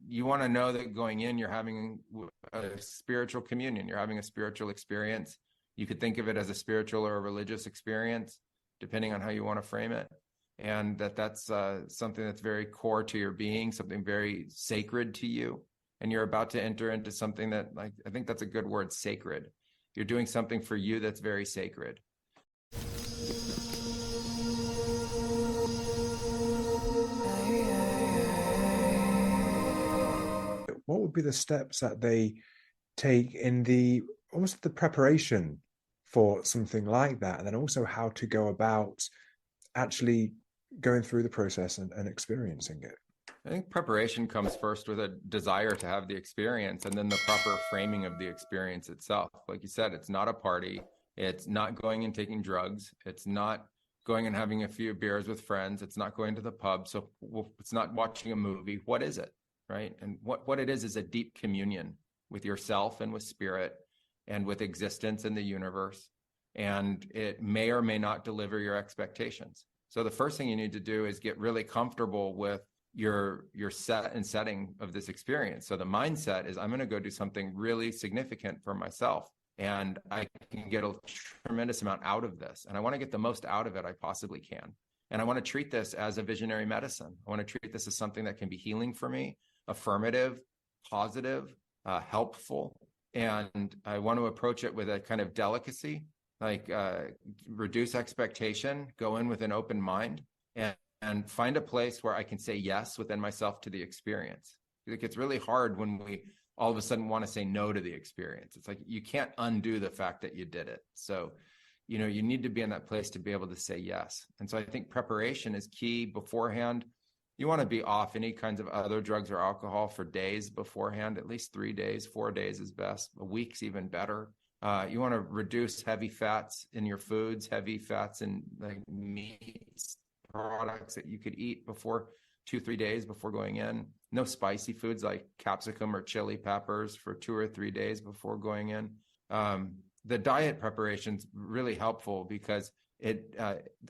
you want to know that going in, you're having a spiritual communion. You're having a spiritual experience. You could think of it as a spiritual or a religious experience, depending on how you want to frame it. And that's something that's very core to your being, something very sacred to you. And you're about to enter into something that, like, I think that's a good word, sacred. You're doing something for you that's very sacred. What would be the steps that they take in the almost the preparation for something like that, and then also how to go about actually going through the process and experiencing it? I think preparation comes first with a desire to have the experience, and then the proper framing of the experience itself. Like you said, it's not a party. It's not going and taking drugs. It's not going and having a few beers with friends. It's not going to the pub. So it's not watching a movie. What is it, right? And what it is a deep communion with yourself and with spirit and with existence in the universe. And it may or may not deliver your expectations. So the first thing you need to do is get really comfortable with your set and setting of this experience. So the mindset is, I'm going to go do something really significant for myself, and I can get a tremendous amount out of this, and I want to get the most out of it I possibly can. And I want to treat this as a visionary medicine. I want to treat this as something that can be healing for me, affirmative, positive, helpful. And I want to approach it with a kind of delicacy, like reduce expectation, go in with an open mind, and find a place where I can say yes within myself to the experience. It gets really hard when we all of a sudden want to say no to the experience. It's like you can't undo the fact that you did it. So, you need to be in that place to be able to say yes. And so I think preparation is key beforehand. You want to be off any kinds of other drugs or alcohol for days beforehand, at least 3 days, 4 days is best. A week's even better. You want to reduce heavy fats in your foods, heavy fats in like meats, products that you could eat before 2-3 days before going in. No spicy foods like capsicum or chili peppers for 2 or 3 days before going in. The diet preparation's really helpful because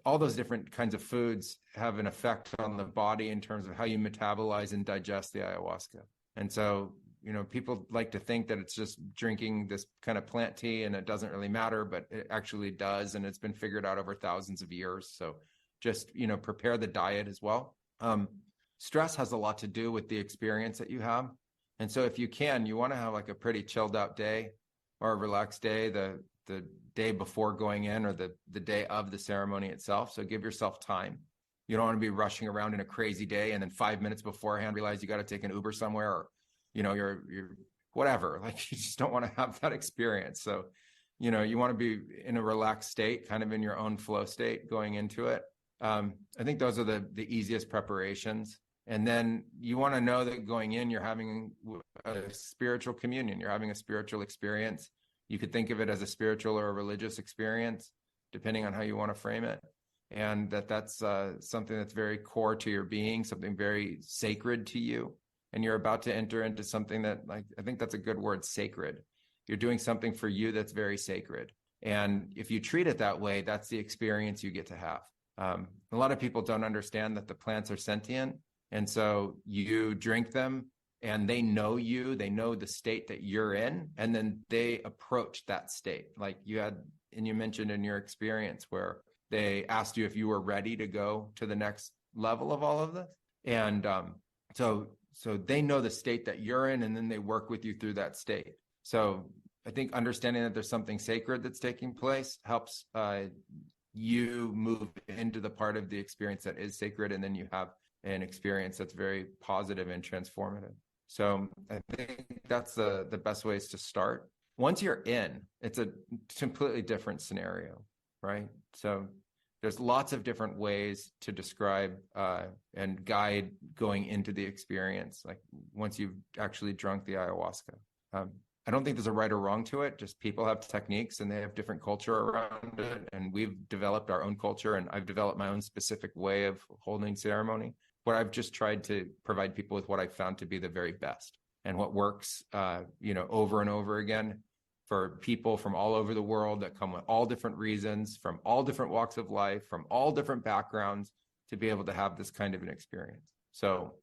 all those different kinds of foods have an effect on the body in terms of how you metabolize and digest the ayahuasca. And so, people like to think that it's just drinking this kind of plant tea and it doesn't really matter, but it actually does. And it's been figured out over thousands of years. So just, prepare the diet as well. Stress has a lot to do with the experience that you have. And so if you can, you want to have like a pretty chilled out day or a relaxed day, the day before going in or the day of the ceremony itself. So give yourself time. You don't want to be rushing around in a crazy day and then 5 minutes beforehand realize you got to take an Uber somewhere, or, you're whatever. Like, you just don't want to have that experience. So, you want to be in a relaxed state, kind of in your own flow state going into it. I think those are the easiest preparations. And then you want to know that going in, you're having a spiritual communion. You're having a spiritual experience. You could think of it as a spiritual or a religious experience, depending on how you want to frame it. And that's something that's very core to your being, something very sacred to you. And you're about to enter into something that, like, I think that's a good word, sacred. You're doing something for you that's very sacred. And if you treat it that way, that's the experience you get to have. A lot of people don't understand that the plants are sentient. And so you drink them and they know you, they know the state that you're in, and then they approach that state. Like you mentioned in your experience where they asked you if you were ready to go to the next level of all of this. And so they know the state that you're in, and then they work with you through that state. So I think understanding that there's something sacred that's taking place helps you move into the part of the experience that is sacred, and then you have an experience that's very positive and transformative. So I think that's the best ways to start. Once you're in, it's a completely different scenario, right? So there's lots of different ways to describe and guide going into the experience, like once you've actually drunk the ayahuasca. I don't think there's a right or wrong to it. Just people have techniques and they have different culture around it. And we've developed our own culture, and I've developed my own specific way of holding ceremony, where I've just tried to provide people with what I found to be the very best and what works, over and over again for people from all over the world that come with all different reasons, from all different walks of life, from all different backgrounds, to be able to have this kind of an experience. So,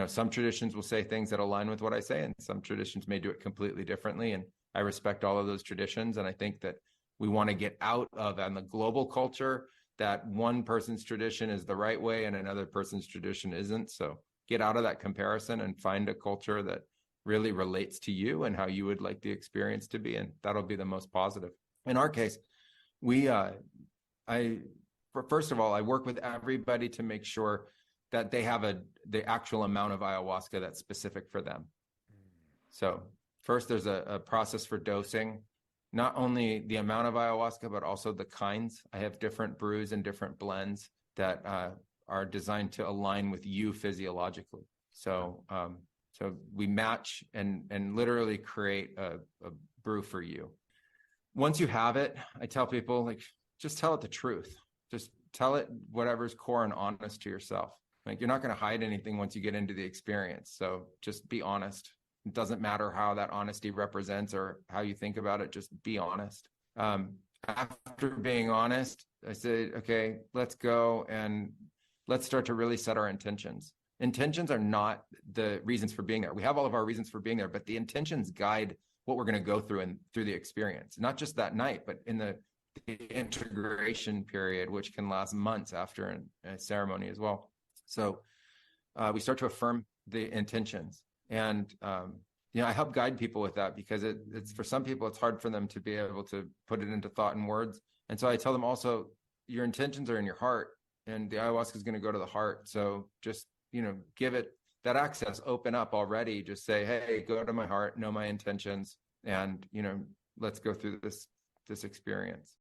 some traditions will say things that align with what I say, and some traditions may do it completely differently. And I respect all of those traditions. And I think that we want to get out of, on the global culture, that one person's tradition is the right way and another person's tradition isn't. So get out of that comparison and find a culture that really relates to you and how you would like the experience to be. And that'll be the most positive. In our case, first of all, I work with everybody to make sure that they have the actual amount of ayahuasca that's specific for them. So first, there's a process for dosing, not only the amount of ayahuasca, but also the kinds. I have different brews and different blends that are designed to align with you physiologically. So we match and literally create a brew for you. Once you have it, I tell people, like, just tell it the truth. Just tell it whatever's core and honest to yourself. Like, you're not going to hide anything once you get into the experience. So just be honest. It doesn't matter how that honesty represents or how you think about it. Just be honest. After being honest, I say, okay, let's go and let's start to really set our intentions. Intentions are not the reasons for being there. We have all of our reasons for being there, but the intentions guide what we're going to go through through the experience, not just that night, but in the integration period, which can last months after a ceremony as well. So we start to affirm the intentions. And I help guide people with that, because it's for some people, it's hard for them to be able to put it into thought and words. And so I tell them also, your intentions are in your heart, and the ayahuasca is going to go to the heart. So just, give it that access, open up already. Just say, hey, go to my heart, know my intentions, and, let's go through this experience.